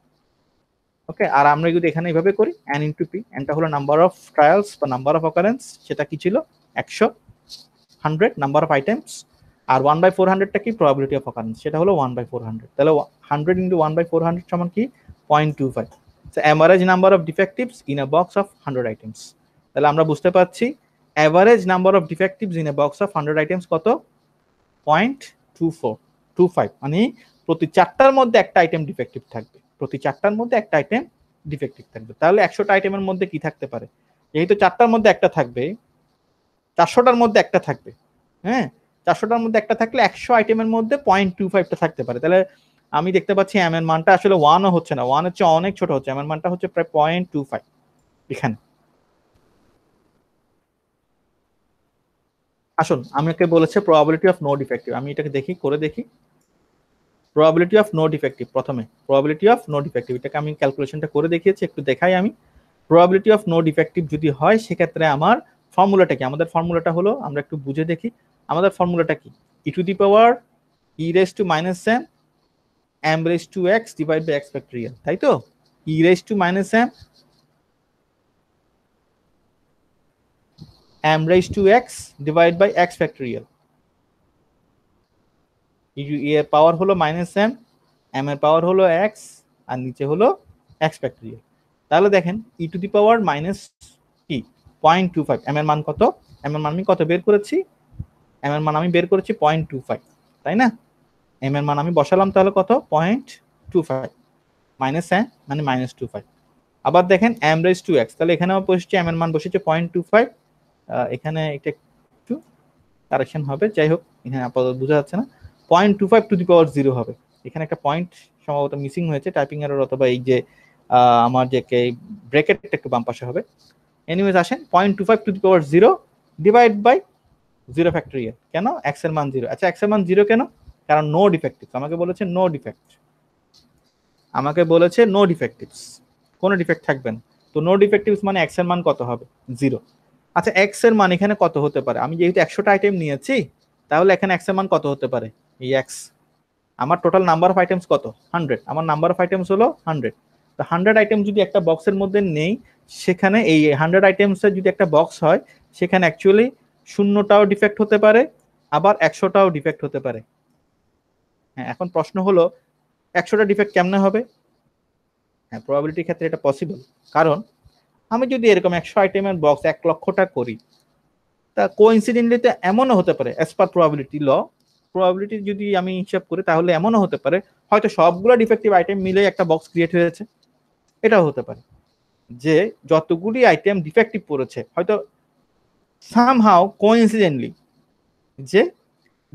ওকে, আর আমরা যদি এখানে এইভাবে করি n * p, nটা হলো নাম্বার অফ ট্রায়ালস বা নাম্বার অফ অকারেন্স, সেটা কি ছিল? 100, 100 নাম্বার অফ আইটেমস, আর 1/400টা কি? প্রবাবিলিটি অফ অকারেন্স, সেটা হলো 1/400। তাহলে 100 * 1/400 সমান কি? 0.25। So average number of defectives in a box of 100 items. তাহলে আমরা বুঝতে পারছি average number of defectives in a box of 100 items কত? 0.25। মানে প্রতি 4টার মধ্যে একটা আইটেম ডিফেক্টিভ থাকবে, প্রতি 4টার মধ্যে একটা আইটেম ডিফেক্টিভ থাকবে। তাহলে 100টা আইটেমের মধ্যে কি থাকতে পারে? যেহেতু 4টার মধ্যে একটা থাকবে, 400টার মধ্যে একটা থাকবে, হ্যাঁ, 400টার মধ্যে একটা থাকলে 100 আইটেমের মধ্যে 0.25টা থাকতে পারে। তাহলে আমি দেখতে পাচ্ছি m এর মানটা আসলে 1ও হচ্ছে না, 1 এর চেয়ে অনেক ছোট হচ্ছে, m এর মানটা হচ্ছে প্রায় 0.25 এখানে। আসুন, আমাকে বলেছে প্রবাবিলিটি অফ নো ডিফেক্টিভ, আমি এটাকে দেখি, করে দেখি। প্রবাবিলিটি অফ নো ডিফেক্টিভ, প্রথমে প্রবাবিলিটি অফ নো ডিফেক্টিভ, এটাকে আমি ক্যালকুলেশনটা করে দেখিয়েছি, একটু দেখাই আমি। প্রবাবিলিটি অফ নো ডিফেক্টিভ যদি হয়, সেক্ষেত্রে আমার ফর্মুলাটা কি? আমাদের ফর্মুলাটা হলো, আমরা একটু বুঝে দেখি আমাদের ফর্মুলাটা কি। e to the power e raised to minus m m raised to x divide by x factorial, তাই তো? e raised to minus m raised to x divide by x factorial. এর পাওয়ার হলো মাইনাস m, m এর power হলো x, আর নিচে হলো x factorial. তাহলে দেখেন e to the power minus কি 0.25, m এর মান কত? m এর মান আমি কত বের করেছি? m এর মান আমি বের করেছি 0.25, তাই না? m এর মান আমি বসালাম, তাহলে কত? 0.25 মাইনাস m মানে -25। আবার দেখেন m raised to x, তাহলে এখানেও বসেছে m এর মান বসেছে 0.25। এখানে এটা একটু কারেকশন হবে, যাই হোক, এখানে আপাতত বোঝা যাচ্ছে না। 0.25 টু দি পাওয়ার 0 হবে, এখানে একটা পয়েন্ট সম্ভবত মিসিং হয়েছে টাইপিং এরর, অথবা এই যে আমার যে ব্র্যাকেটটা একটু বাম পাশে হবে। এনিওয়েজ আসেন 0.25 to the power 0 divide by 0 factorial. কেন? x এর মান 0। আচ্ছা, x এর মান 0 কেন? কারণ নো ডিফেক্টিভস, আমাকে বলেছে নো ডিফেক্ট, আমাকে বলেছে নো ডিফেক্টিভস, কোনো ডিফেক্ট থাকবে না। তো নো ডিফেক্টিভস মানে x এর মান কত হবে? 0। আচ্ছা, x এর মান এখানে কত হতে পারে? আমি যেহেতু 100টা আইটেম নিয়েছি, তাহলে এখানে x এর মান কত হতে পারে? এই x আমার টোটাল নাম্বার অফ আইটেমস কত 100, আমার নাম্বার অফ আইটেমস হলো 100। তো 100 আইটেম যদি একটা বক্সের মধ্যে নেই, সেখানে এই 100 আইটেমসের যদি একটা বক্স হয়, সেখানে অ্যাকচুয়ালি 0টাও ডিফেক্ট হতে পারে, আবার 100টাও ডিফেক্ট হতে পারে। হ্যাঁ, এখন প্রশ্ন হলো 100টা ডিফেক্ট কেমনে হবে? হ্যাঁ, প্রবাবিলিটির ক্ষেত্রে এটা পসিবল, কারণ আমি যদি এরকম 100 আইটেমের বক্স 1 লক্ষটা করি, তা কোইন্সিডেন্টলি তো এমনও হতে পারে, অ্যাজ পার প্রবাবিলিটি ল, প্রবাবিলিটি যদি আমি হিসাব করি তাহলে এমনও হতে পারে হয়তো সবগুলো ডিফেক্টিভ আইটেম মিলে একটা বক্স ক্রিয়েট হয়েছে। এটাও হতে পারে যে যতগুলি আইটেম ডিফেক্টিভ পড়েছে হয়তো সামহাউ কোইন্সিডেন্টলি যে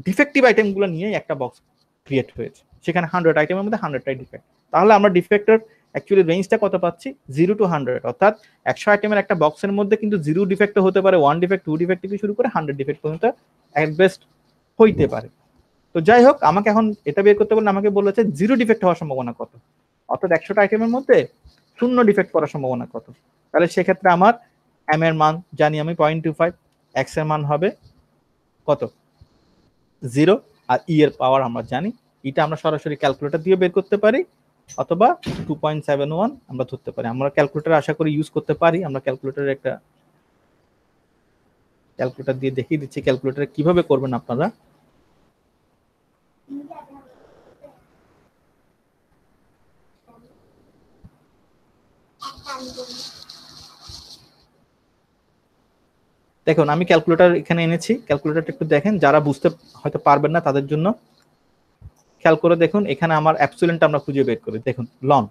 ডিফেক্টিভ আইটেমগুলো নিয়ে একটা বক্স ক্রিয়েট হয়েছে, সেখানে 100 আইটেমের মধ্যে 100টাই ডিফেক্ট। তাহলে আমরা ডিফেক্টের অ্যাকচুয়ালি রেঞ্জটা কত পাচ্ছি? 0 to 100, অর্থাৎ 100 আইটেমের একটা বক্সের মধ্যে কিন্তু 0 ডিফেক্ট হতে পারে, 1 ডিফেক্ট, 2 ডিফেক্ট থেকে শুরু করে 100 ডিফেক্ট পর্যন্ত অ্যাট বেস্ট হইতে পারে। তো যাই হোক, আমাকে এখন এটা বের করতে বললে আমাকে বলেছে 0 ডিফেক্ট হওয়ার সম্ভাবনা কত, অর্থাৎ 100টা আইটেমের মধ্যে 0 ডিফেক্ট করার সম্ভাবনা কত। তাহলে সেক্ষেত্রে আমার এম এর মান জানি আমি 0.25, এক্স এর মান হবে কত 0, আর ই এর পাওয়ার আমরা জানি, এটা আমরা সরাসরি ক্যালকুলেটর দিয়ে বের করতে পারি, অথবা 2.71 আমরা ধরতে পারি। আমরা ক্যালকুলেটর আশা করি ইউজ করতে পারি। আমরা ক্যালকুলেটরের একটা ক্যালকুলেটর দিয়ে দেখিয়ে দিচ্ছি ক্যালকুলেটর কিভাবে করবেন আপনারা। দেখুন, আমি ক্যালকুলেটর এখানে এনেছি, ক্যালকুলেটরটা একটু দেখেন, যারা বুঝতে হয়তো পারবেন না তাদের জন্য। খেয়াল করে দেখুন, এখানে আমার অ্যাবসোলিউটটা আমরা খুঁজে বের করি। দেখুন লন,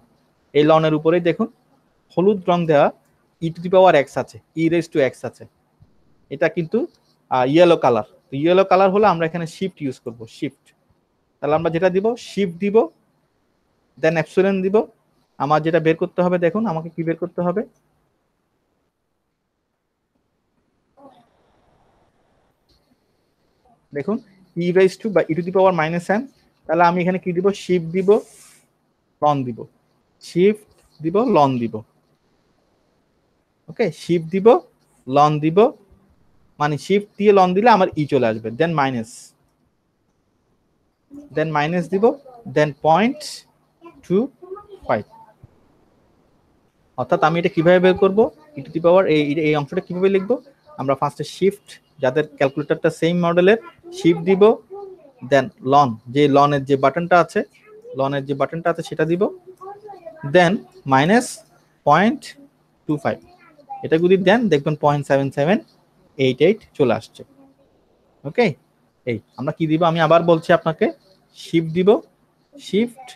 এই লনের উপরেই দেখুন হলুদ রং দেওয়া ই টু দি পাওয়ার এক্স আছে, ই রেজ টু এক্স আছে, এটা কিন্তু ইয়েলো কালার। ইয়েলো কালার হলে আমরা এখানে শিফট ইউজ করব, শিফট। তাহলে আমরা যেটা দিব, শিফট দিব, দেন অ্যাবসোলিউট দিব। আমার যেটা বের করতে হবে, দেখুন আমাকে কি বের করতে হবে, দেখুন ই রেজ টু বা e to the power minus n. তাহলে আমি এখানে কি দিব, শিফট দিব, লন দিব, শিফট দিব, লন দিব। ওকে, শিফট দিব, লন দিব, মানে শিফট দিয়ে লন দিলে আমার ই চলে আসবে, দেন মাইনাস দিব, দেন 0.25। অর্থাৎ আমি এটা কিভাবে বের করবো, ই টু দি পাওয়ার এই অংশটা কিভাবে লিখবো, আমরা ফার্স্টে শিফট, যাদের ক্যালকুলেটরটা সেম মডেলের, শিফট দিব, দেন লন, যে লনের যে বাটনটা আছে, লনের যে বাটনটা আছে সেটা দিব, দেন -0.25। এটা যদি দেন দেখবেন 0.7788 চলে আসছে। ওকে, এই আমরা কি দিব, আমি আবার বলছি আপনাকে, শিফট দিব, শিফট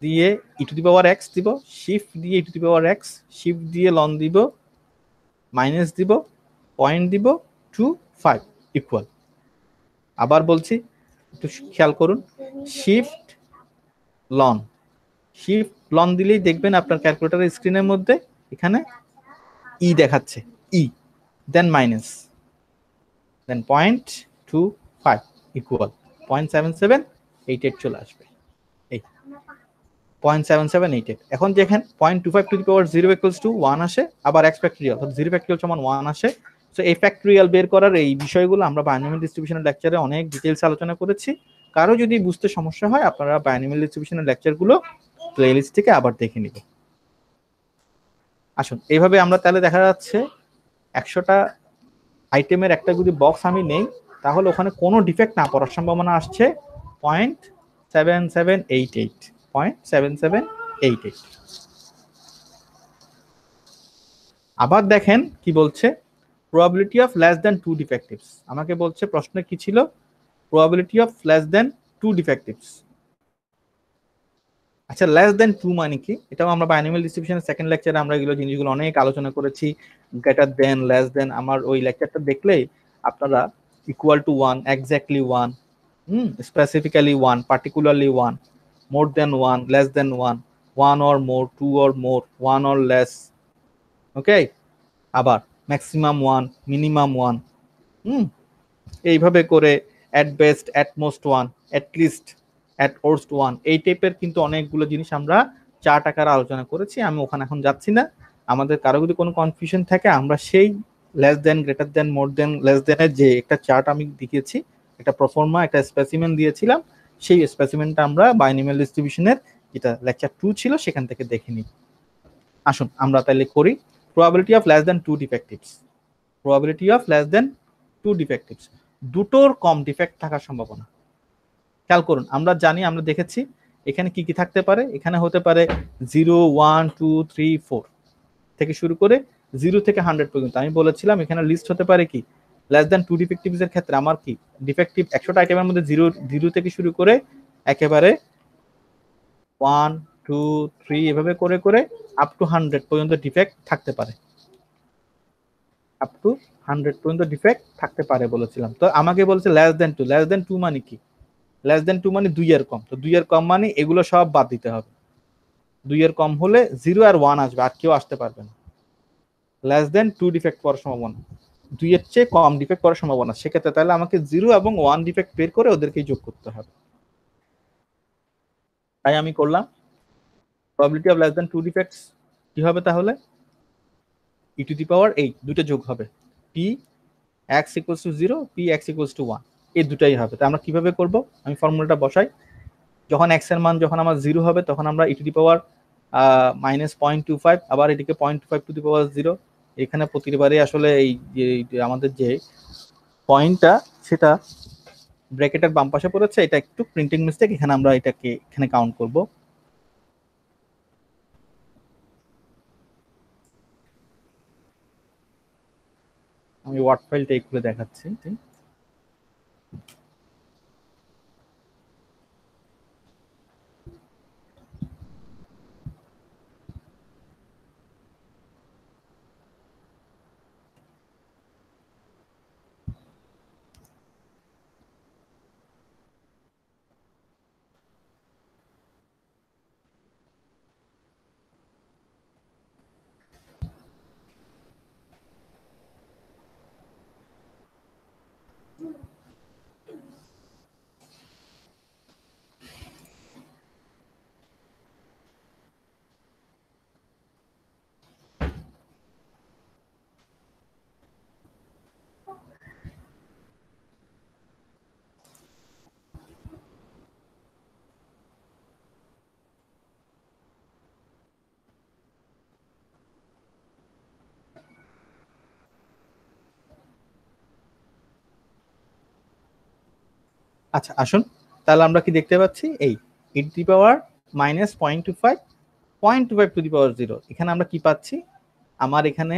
দিয়ে e to the power x দিব, শিফট দিয়ে e to the power x, shift দিয়ে লন দিব, মাইনাস দিব, পয়েন্ট দিব, 25 ইকুয়াল। আবার বলছি, একটু খেয়াল করুন, শিফট লন, শিফট লন দিলেই দেখবেন আপনার ক্যালকুলেটরের স্ক্রিনের মধ্যে এখানে ই দেখাচ্ছে, ই, দেন মাইনাস, দেন 0.25 ইকুয়াল 0.7788 চলে আসবে। এই 0.7788। এখন দেখেন 0.25 to the power 0 equals to 1 আসে, আবার এক্স ফ্যাক্টরিয়াল অর্থাৎ 0 ফ্যাক্টরিয়াল সমান 1 আসে। সো এই ফ্যাক্টরিয়াল বের করার এই বিষয়গুলো আমরা বাইনোমিয়াল ডিস্ট্রিবিউশনের লেকচারে অনেক ডিটেইলস আলোচনা করেছি। কারো যদি বুঝতে সমস্যা হয়, আপনারা বাইনোমিয়াল ডিস্ট্রিবিউশনের লেকচারগুলো প্লেলিস্ট থেকে আবার দেখে নিবেন। আসুন, এইভাবে আমরা তাহলে দেখা যাচ্ছে 100টা আইটেমের একটা যদি বক্স আমি নেই, তাহলে ওখানে কোনো ডিফেক্ট না পড়ার সম্ভাবনা আসছে 0.7788। আবার দেখেন কি বলছে, প্রবাবিলিটি অফ লেস দেন 2 ডিফেক্টিভস। আমাকে বলছে প্রশ্নে কি ছিল, প্রবাবিলিটি অফ লেস দেন 2 ডিফেক্টিভস। আচ্ছা, লেস দেন 2 মানে কি, এটাও আমরা বাইনোমিয়াল ডিস্ট্রিবিউশনের সেকেন্ড লেকচারে আমরা এগুলো জিনিসগুলো অনেক আলোচনা করেছি। গ্রেটার দেন, লেস দেন, আমার ওই লেকচারটা দেখলেই আপনারা equal to 1, exactly 1, specifically 1, particularly 1, more than 1, less than 1, 1 or more, 2 or more, 1 or less, ওকে, আবার ম্যাক্সিমাম 1, মিনিমাম 1, এইভাবে করে at best, at most 1, at least, at worst 1, এই টাইপের কিন্তু অনেকগুলো জিনিস আমরা চার্ট আকারে আলোচনা করেছি। আমি ওখানে এখন যাচ্ছি না। আমাদের কারো যদি কোনো কনফিউশন থাকে, আমরা সেই লেস দেন, গ্রেটার দেন, মোর দেন, লেস দেনের যে একটা চার্ট আমি দেখিয়েছি, একটা প্রফর্মা, একটা স্পেসিমেন দিয়েছিলাম, সেই স্পেসিমেনটা আমরা বাইনোমিয়াল ডিস্ট্রিবিউশনের যেটা লেকচার 2 ছিল সেখান থেকে দেখে নিই। আসুন আমরা তাহলে করি probability of less than 2 defectives. Probability of less than 2 defectives, দুটোর কম ডিফেক্ট থাকার সম্ভাবনা। খেয়াল করুন, আমরা জানি, আমরা দেখেছি এখানে কি কি থাকতে পারে। এখানে হতে পারে 0 1 2 3 4 থেকে শুরু করে 0 থেকে 100 পর্যন্ত। আমি বলেছিলাম এখানে লিস্ট হতে পারে কি লেস দ্যান 2 ডিফেক্টিভস এর ক্ষেত্রে আমার কি ডিফেক্টিভ 100টা আইটেমের মধ্যে 0 থেকে শুরু করে একেবারে 1 2 3 এভাবে করে করে আপ টু 100 পর্যন্ত ডিফেক্ট থাকতে পারে। আপ টু 100 পর্যন্ত ডিফেক্ট থাকতে পারে বলেছিলাম। তো আমাকে বলছে লেস দ্যান 2। লেস দ্যান 2 মানে কি? লেস দ্যান 2 মানে 2 এর কম। তো 2 এর কম মানে এগুলো সব বাদ দিতে হবে। 2 এর কম হলে 0 আর 1 আসবে, আর কেউ আসতে পারবে না। লেস দ্যান 2 ডিফেক্ট করার সম্ভাবনা, 2 এর চেয়ে কম ডিফেক্ট করার সম্ভাবনা। সেক্ষেত্রে তাহলে আমাকে 0 এবং 1 ডিফেক্ট বের করে ওদেরকে যোগ করতে হবে। তাই আমি করলাম probability of less than 2 defects কি হবে তাহলে e টু দি পাওয়ার 8, দুটো যোগ হবে p x equals to 0 p x equals to 1, এই দুটাই হবে। তো আমরা কিভাবে করব? আমি ফর্মুলাটা বসাই। যখন x এর মান যখন আমার 0 হবে তখন আমরা e টু দি পাওয়ার -0.25, আবার এটিকে 0.25 টু দি পাওয়ার 0। এখানে প্রতিবারে আসলে এই যে আমাদের যে পয়েন্টটা সেটা ব্র্যাকেটের বাম পাশে পড়েছে, এটা একটু প্রিন্টিং মিস্টেক। এখানে আমরা এটাকে এখানে কাউন্ট করব। আমি ওয়ার্ড ফাইলটা খুলে দেখাচ্ছি। আচ্ছা আসুন তাহলে আমরা কি দেখতে পাচ্ছি, এই e to the power -0.25 0.25 to the power 0। এখানে আমরা কি পাচ্ছি, আমার এখানে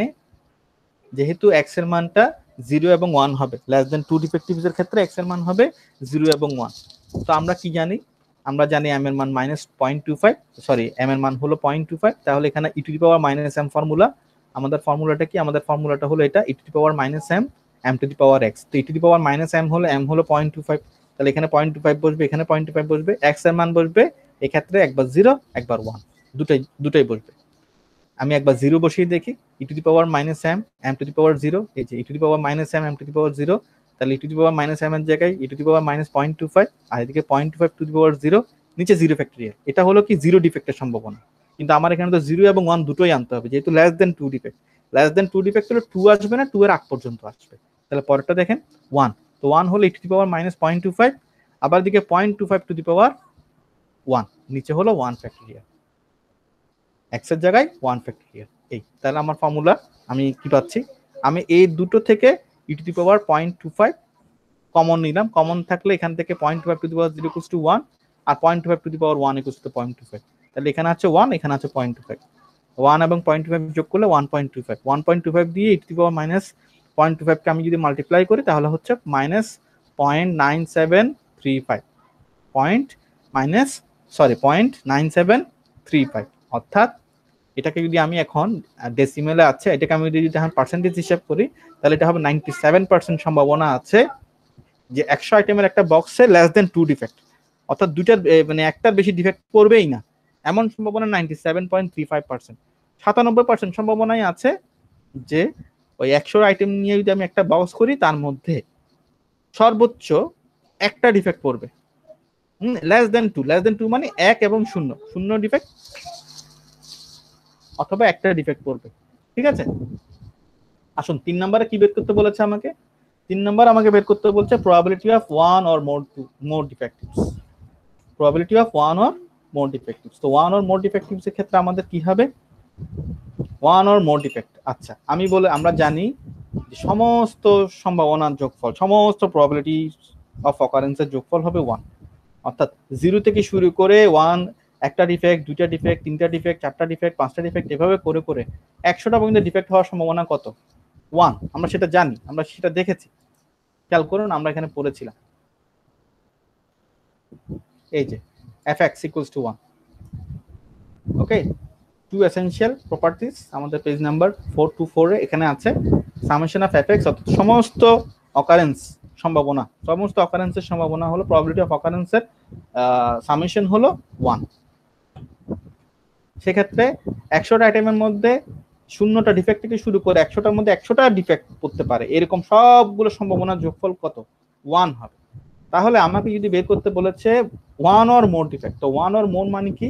যেহেতু x এর মানটা 0 এবং 1 হবে, লেস দ্যান 2 ডিফেক্টিভস এর ক্ষেত্রে x এর মান হবে 0 এবং 1। তো আমরা কি জানি? আমরা জানি m এর মান -0.25, সরি m এর মান হলো 0.25। তাহলে এখানে e to the power -m formula, আমাদের ফর্মুলাটা কি? আমাদের ফর্মুলাটা হলো এটা e to the power -m m to the power x। তো e to the power -m হলো 0.25, তাহলে এখানে 0.25 বসবে, এখানে 0.25 বসবে, x এর মান বসবে এক্ষেত্রে একবার 0 একবার 1, দুটাই বসবে। আমি একবার 0 বসিয়ে দেখি, e to the power -m m to the power 0, এই যে e to the power -m m to the power 0, তাহলে e to the power -m এর জায়গায় e টু দি পাওয়ার -0.25, আর এদিকে 0.25 টু দি পাওয়ার 0, নিচে 0 ফ্যাক্টরিয়াল। এটা হলো কি 0 ডিফেক্টের সম্ভাবনা। কিন্তু আমার এখানে তো 0 এবং 1 দুটোই আনতে হবে, যেহেতু less than 2 defect. Less than 2 defect হলে 2 আসবে না, 2 এর আগ পর্যন্ত আসবে। তাহলে পরেরটা দেখেন 1, তো 1 হলো e টু দি পাওয়ার -0.25, আবার দিকে 0.25 টু দি পাওয়ার 1, নিচে হলো 1 ফ্যাক্টরিয়াল, x এর জায়গায় 1 ফ্যাক্টরিয়াল। এই তাহলে আমার ফর্মুলা আমি কি পাচ্ছি, আমি এই দুটো থেকে e to the power 0.25 common নিলাম। কমন থাকলে এখান থেকে 0.25 to the power 0 equals to 1, আর 0.25 to the power 1 equals to 0.25। তাহলে এখানে আছে 1, এখানে আছে 0.25, 1 এবং 0.25 যোগ করলে 1.25, 1.25 দিয়ে e টু দি পাওয়ার -0.25 কে আমি যদি মাল্টিপ্লাই করি তাহলে হচ্ছে -0.9735, .9735, অর্থাৎ এটাকে যদি আমি এখন ডেসিমেলে আছে, এটাকে আমি যদি এখন পার্সেন্টেজ হিসাব করি তাহলে এটা হবে 97% সম্ভাবনা আছে যে 100 আইটেমের একটা বক্সে লেস দেন 2 ডিফেক্ট, অর্থাৎ দুইটার মানে একটার বেশি ডিফেক্ট পড়বেই না, এমন সম্ভাবনা 97.35%। 97% সম্ভাবনাই আছে যে ওই 100 আইটেম নিয়ে যদি আমি একটা বক্স করি তার মধ্যে সর্বোচ্চ একটা ডিফেক্ট পড়বে। লেস দেন 2 মানে 1 এবং 0 ডিফেক্ট অথবা একটা ডিফেক্ট পড়বে। ঠিক আছে, আসুন 3 নম্বরে কি বের করতে বলেছে আমাকে? 3 নম্বর আমাকে বের করতে বলছে probability of 1 or more defectives. Probability of one or more defectives. তো ওয়ান অর মোর ডিফেক্টিভস এর ক্ষেত্রে আমাদের কি হবে, ওয়ান অর মোর ডিফেক্ট। আচ্ছা আমরা জানি সমস্ত সম্ভাবনার যোগফল, সমস্ত প্রবাবিলিটি অফ অকারেন্সের যোগফল হবে ওয়ান। অর্থাৎ জিরো থেকে শুরু করে ওয়ান, একটা ডিফেক্ট, দুইটা ডিফেক্ট, তিনটা ডিফেক্ট, চারটা ডিফেক্ট, পাঁচটা ডিফেক্ট, এভাবে করে করে 100টা পর্যন্ত ডিফেক্ট হওয়ার সম্ভাবনা কত, ওয়ান। আমরা সেটা জানি, আমরা সেটা দেখেছি। খেয়াল করুন, আমরা এখানে পড়েছিলাম এই যে fx equals to 1। Okay, two essential properties আমাদের পেজ নাম্বার 424 এ এখানে আছে। সামেশন অফ fx অর্থাৎ সমস্ত অকারেন্স সম্ভাবনা, সমস্ত অকারেন্সের সম্ভাবনা হলো, প্রবাবিলিটি অফ অকারেন্সের সামেশন হলো 1। সেক্ষেত্রে 100টা আইটেমের মধ্যে 0টা ডিফেক্ট থেকে শুরু করে 100টার মধ্যে 100টা ডিফেক্ট করতে পারে, এরকম সবগুলো সম্ভাবনার যোগফল কত, 1 হবে। তাহলে আমাকে যদি বের করতে বলেছে ওয়ান অর মোর ডিফেক্ট, তো ওয়ান অর মোর মানে কি,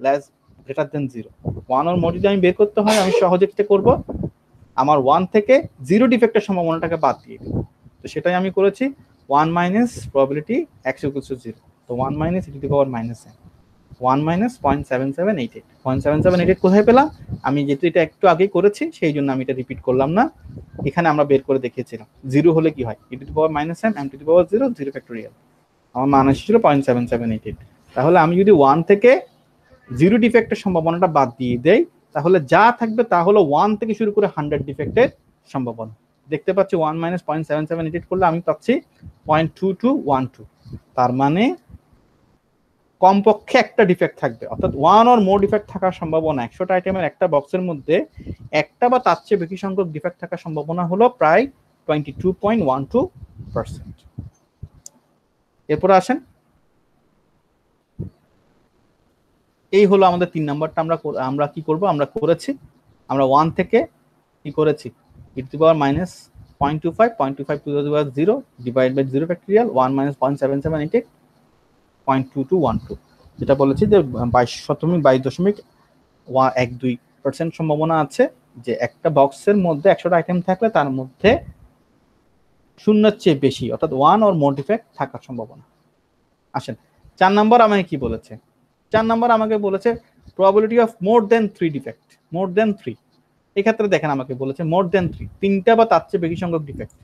less greater than zero. One or মোর যদি আমি বের করতে হয়, আমি সহজে কি করব, আমার ওয়ান থেকে জিরো ডিফেক্টের সম্ভাবনাটাকে বাদ দিয়ে দেব। তো সেটাই আমি করেছি, one minus probability x equals to 0। তো 1 minus e to the power minus n, 1 minus 0.7788। 0.7788 কোথায় পেলাম, আমি যেহেতু এটা একটু আগেই করেছি সেই জন্য আমি এটা রিপিট করলাম না, এখানে আমরা বের করে দেখিয়েছিলাম। জিরো হলে কি হয়, e to the power minus n, m to the power 0, 0 factorial. আমার মান এসেছিল 0.7788। তাহলে আমি যদি 1 থেকে জিরো ডিফেক্টের সম্ভাবনাটা বাদ দিয়ে দেই, তাহলে যা থাকবে তা হলো 1 থেকে শুরু করে 100 ডিফেক্টের সম্ভাবনা। দেখতে পাচ্ছি 1 মাইনাস 0.7788 করলে আমি পাচ্ছি 0.2212। তার মানে কমপক্ষে একটা ডিফেক্ট থাকবে, অর্থাৎ ওয়ান অর মোর ডিফেক্ট থাকার সম্ভাবনা 100টা আইটেমের একটা বক্সের মধ্যে একটা বা তার চেয়ে বেশি সংখ্যক ডিফেক্ট থাকার সম্ভাবনা হলো প্রায় 22.12%। এরপর আসেন, এই হলো আমাদের 3 নাম্বারটা। আমরা কি করব, আমরা করেছি, আমরা 1 থেকে কি করেছি, e to the power minus 0.25, 0.25 to the power 0 divide by 0 factorial, 1 minus 0.7788, 0.2212, যেটা বলেছি যে 22.12% সম্ভাবনা আছে যে একটা বক্সের মধ্যে 100টা আইটেম থাকলে তার মধ্যে শূন্যের চেয়ে বেশি, অর্থাৎ ওয়ান অর মোর ডিফেক্ট থাকার সম্ভাবনা। আসেন 4 নম্বর আমাকে কি বলেছে, 4 নম্বর আমাকে বলেছে probability of more than 3 defect, more than 3। এই ক্ষেত্রে দেখেন আমাকে বলেছে মোর দেন 3, তিনটা বা তার চেয়ে বেশি সংখ্যক ডিফেক্ট,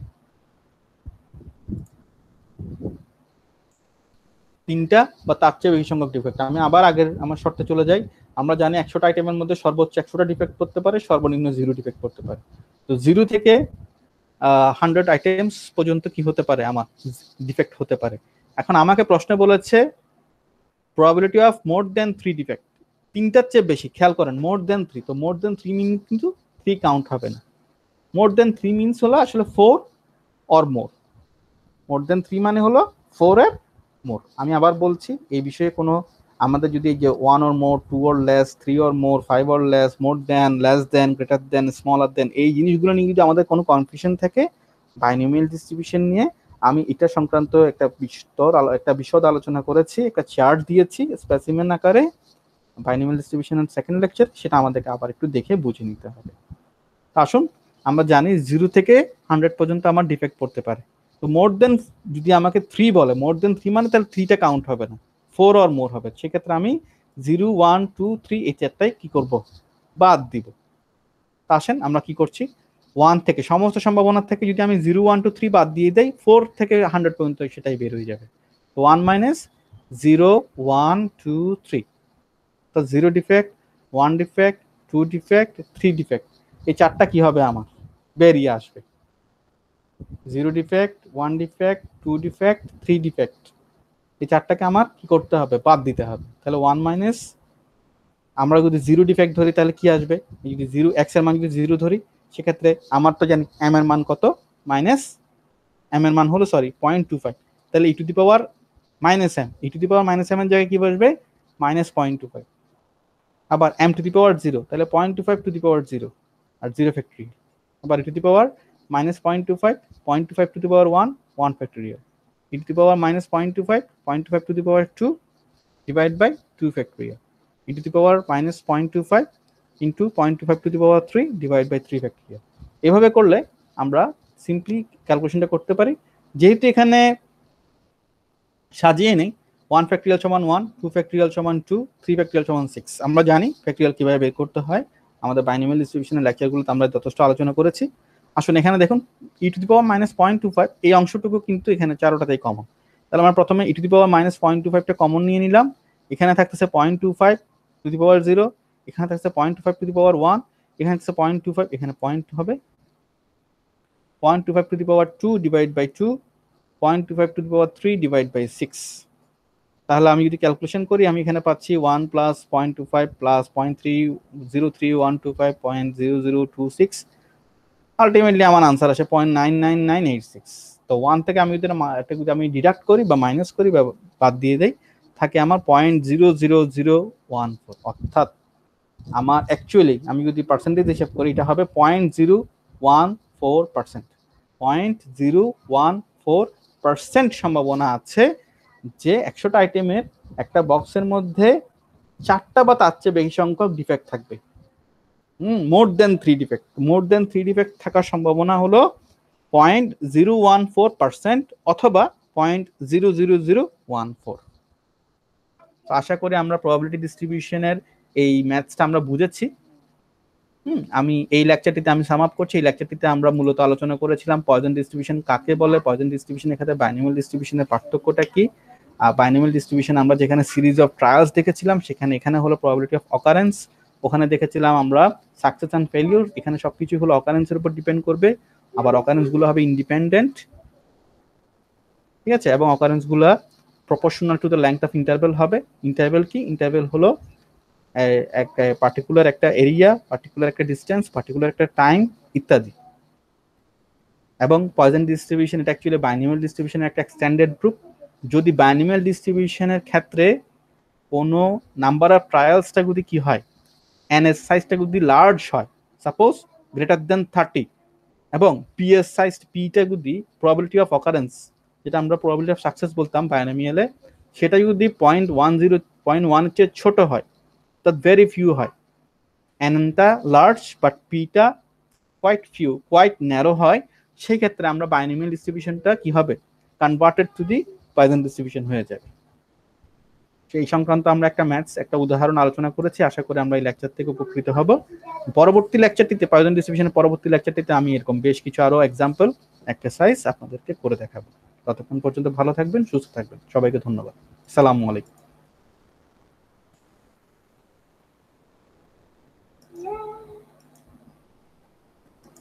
তিনটা বা তার চেয়ে বেশি সংখ্যক ডিফেক্ট। আমি আবার আগের আমার শর্তে চলে যাই। আমরা জানি 100টা আইটেমের মধ্যে সর্বোচ্চ 100টা ডিফেক্ট করতে পারে, সর্বনিম্ন 0 ডিফেক্ট করতে পারে। তো 0 থেকে 100 আইটেমস পর্যন্ত কি হতে পারে, আমার ডিফেক্ট হতে পারে। এখন আমাকে প্রশ্ন বলেছে probability of more than 3 defect, তিনটার চেয়ে বেশি। খেয়াল করেন মোর দেন 3, তো মোর দেন 3 মিন কিন্তু 3 কাউন্ট হবে না। মোর দেন 3 মিনস হলো আসলে 4 অর মোর। মোর দেন 3 মানে হলো 4 এর মোর। আমি আবার বলছি, এই বিষয়ে কোনো আমাদের যদি এই যে 1 or more, 2 or less, 3 or more, 5 or less, more than, less than, greater than, smaller than, এই জিনিসগুলো নিয়ে যদি আমাদের কোনো কনফিউশন থাকে বাইনোমিয়াল ডিস্ট্রিবিউশন নিয়ে, আমি এটা সংক্রান্ত একটা বিশদ আলোচনা করেছি, একটা চার্ট দিয়েছি স্পেসিমেন আকারে, বাইনোমিয়াল ডিস্ট্রিবিউশনের সেকেন্ড লেকচার, সেটা আমাদেরকে আবার একটু দেখে বুঝে নিতে হবে। আসুন, আমরা জানি 0 থেকে 100 পর্যন্ত আমার ডিফেক্ট পড়তে পারে। তো মোর দেন যদি আমাকে 3 বলে, মোর দেন 3 মানে তাহলে 3টা কাউন্ট হবে না, 4 অর মোর হবে। সেক্ষেত্রে আমি 0, 1, 2, 3 এই চারটাই কি করব, বাদ দিব। আসেন আমরা কি করছি, 1 থেকে সমস্ত সম্ভাবনার থেকে যদি আমি 0, 1, 2, 3 বাদ দিয়ে দেই, 4 থেকে 100 পর্যন্ত সেটাই বের হয়ে যাবে। তো 1 মাইনাস 0, 1, 2, 3, তো 0 ডিফেক্ট, 1 ডিফেক্ট, 2 ডিফেক্ট, 3 ডিফেক্ট, এই চারটা কি হবে আমার বেরিয়ে আসবে। 0 ডিফেক্ট, 1 ডিফেক্ট, 2 ডিফেক্ট, 3 ডিফেক্ট, এই চারটাকে আমার কি করতে হবে, বাদ দিতে হবে। তাহলে 1 মাইনাস, আমরা যদি 0 ডিফেক্ট ধরি তাহলে কি আসবে, যদি 0 x এর মান যদি 0 ধরি, সেক্ষেত্রে আমার তো জানি m এর মান কত, মাইনাস m এর মান হলো 0.25, তাহলে e to the power minus m, e to the power minus m এর জায়গায় কি বসবে, মাইনাস 0.25। আবার m টু দি পাওয়ার 0, তাহলে 0.25 টু দি পাওয়ার 0 আর 0 ফ্যাক্টরিয়াল। আবার e to the power minus 0.25, 0.25 to the power 1, 1 factorial. e to the power minus 0.25, 0.25 to the power 2 divide by 2 factorial. e to the power minus 0.25 into 0.25 to the power 3 divide by 3 factorial. এভাবে করলে আমরা simply ক্যালকুলেশনটা করতে পারি। যেহেতু এখানে সাজিয়ে নেই, 1 factorial সমান 1, 2 ফ্যাক্টরিয়াল সমান 2, 3 ফ্যাক্টরিয়াল সমান 6। আমরা জানি ফ্যাক্টরিয়াল কিভাবে বের করতে হয়, আমাদের বাইনোমিয়াল ডিস্ট্রিবিউশনের লেকচারগুলোতে আমরা যথেষ্ট আলোচনা করেছি। আসুন এখানে দেখুন e টু দি পাওয়ার -0.25 এই অংশটুকু কিন্তু এখানে চারোটাতেই কমন। তাহলে আমরা প্রথমে e টু দি পাওয়ার -0.25 টা কমন নিয়ে নিলাম। এখানে থাকতেছে 0.25 টু দি পাওয়ার 0, এখানে থাকছে 0.25 টু দি পাওয়ার 1, এখানে থাকছে 0.25, এখানে পয়েন্ট হবে 0.25 to the power 2 divide by 2, 0.25 to the power 3 divide by 6। তাহলে আমি যদি ক্যালকুলেশন করি আমি এখানে পাচ্ছি 1 প্লাস 0.25 প্লাস 0.303125.0026, আলটিমেটলি আমার আনসার আসে 0.99986। তো 1 থেকে আমি যদি আমি ডিডাক্ট করি বা মাইনাস করি বা বাদ দিয়ে দেই, থাকে আমার 0.00014, অর্থাৎ আমার অ্যাকচুয়ালি আমি যদি পার্সেন্টেজ হিসাব করি এটা হবে 0.014%। 0.014% সম্ভাবনা আছে যে 100টা আইটেমের একটা বক্সের মধ্যে 4টা বা তার চেয়ে বেশি সংখ্যক ডিফেক্ট থাকবে। মোর than 3 defect, more than 3 defect থাকার সম্ভাবনা হলো 0.014% অথবা 0.00014। তো আশা করি আমরা প্রবাবিলিটি ডিস্ট্রিবিউশনের এই ম্যাথসটা আমরা বুঝেছি। আমি এই লেকচারটিতে আমি সাম আপ করছি। এই লেকচারটিতে আমরা মূলত আলোচনা করেছিলাম পয়জন ডিস্ট্রিবিউশন কাকে বলে, পয়জন ডিস্ট্রিবিউশনের ক্ষেত্রে বাইনোমিয়াল ডিস্ট্রিবিউশনের পার্থক্যটা কি। বাইনোমিয়াল ডিস্ট্রিবিউশন আমরা যেখানে সিরিজ অফ ট্রায়ালস দেখেছিলাম সেখানে এখানে হলো প্রবাবিলিটি অফ অকারেন্স, ওখানে দেখেছিলাম আমরা সাকসেস অ্যান্ড ফেলিওর, এখানে সবকিছু হলো অকারেন্সের উপর ডিপেন্ড করবে। আবার অকারেন্সগুলো হবে ইন্ডিপেন্ডেন্ট, ঠিক আছে, এবং অকারেন্সগুলো proportional to the length of interval হবে। ইন্টারভেল কি? ইন্টারভেল হলো একটা পার্টিকুলার একটা এরিয়া, পার্টিকুলার একটা ডিস্টেন্স, পার্টিকুলার একটা টাইম ইত্যাদি। এবং পয়জন ডিস্ট্রিবিউশন এটা অ্যাকচুয়ালি বাইনোমিয়াল ডিস্ট্রিবিউশনের একটা এক্সটেন্ডেড গ্রুপ। যদি বাইনোমিয়াল ডিস্ট্রিবিউশনের ক্ষেত্রে কোনো নাম্বার অফ ট্রায়ালসটা যদি কি হয়, এনএস সাইজটা যদি লার্জ হয়, সাপোজ গ্রেটার দেন 30, এবং পিএস সাইজ পিটা যদি প্রবাবিলিটি অফ অকারেন্স, যেটা আমরা প্রবাবিলিটি অফ সাকসেস বলতাম বাইনোমিয়ালে, সেটা যদি 0.1 চেয়ে ছোট হয়, that very few হয়, nটা লার্জ বাট পিটা কোয়াইট ন্যারো হয়, সেই ক্ষেত্রে আমরা বাইনোমিয়াল ডিস্ট্রিবিউশনটা কি হবে, converted to the poison distribution হয়ে যাবে। সেই সংক্রান্ত আমরা একটা উদাহরণ আলোচনা করেছি। আশা করি আমরা এই লেকচার থেকে উপকৃত হব। পরবর্তী লেকচারটিতে পয়জন ডিস্ট্রিবিউশনের পরবর্তী লেকচারটিতে আমি এরকম বেশ কিছু আরো এক্সাম্পল এক্সারসাইজ আপনাদেরকে করে দেখাবো। ততক্ষণ পর্যন্ত ভালো থাকবেন, সুস্থ থাকবেন। সবাইকে ধন্যবাদ। আসসালামু আলাইকুম।